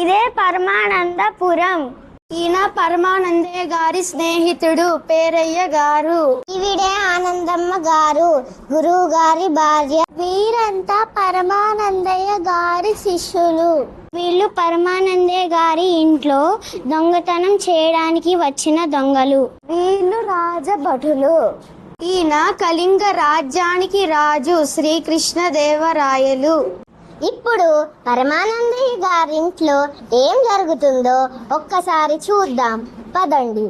ఇదే పరమానందపురం. ఈయన పరమానందయ్య గారి స్నేహితుడు పేరయ్య గారు. ఈవిడే ఆనందమ్మ గారు, గురువు గారి భార్య. వీరంతా పరమానందయ్య గారి శిష్యులు. వీళ్ళు పరమానందయ్య గారి ఇంట్లో దొంగతనం చేయడానికి వచ్చిన దొంగలు. వీళ్ళు రాజభటులు. ఈయన కళింగ రాజ్యానికి రాజు శ్రీకృష్ణదేవరాయలు. ఇప్పుడు పరమానందయ్య గారింట్లో ఏం జరుగుతుందో ఒక్కసారి చూద్దాం పదండి.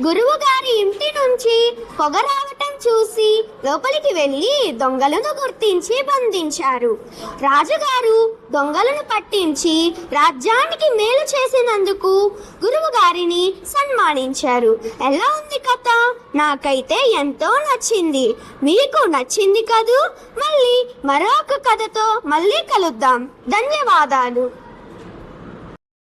గురువు గారి ఇంటి నుంచి పొగ రావటం చూసి లోపలికి వెళ్లి దొంగలను గుర్తించి బంధించారు. రాజుగారు దొంగలను పట్టించి రాజ్యానికి మేలు చేసినందుకు గురువు గారిని సన్మానించారు. ఎలా ఉంది కథ? నాకైతే ఎంతో నచ్చింది. మీకు నచ్చింది కదూ? మళ్ళీ మరొక కథతో మళ్ళీ కలుద్దాం. ధన్యవాదాలు.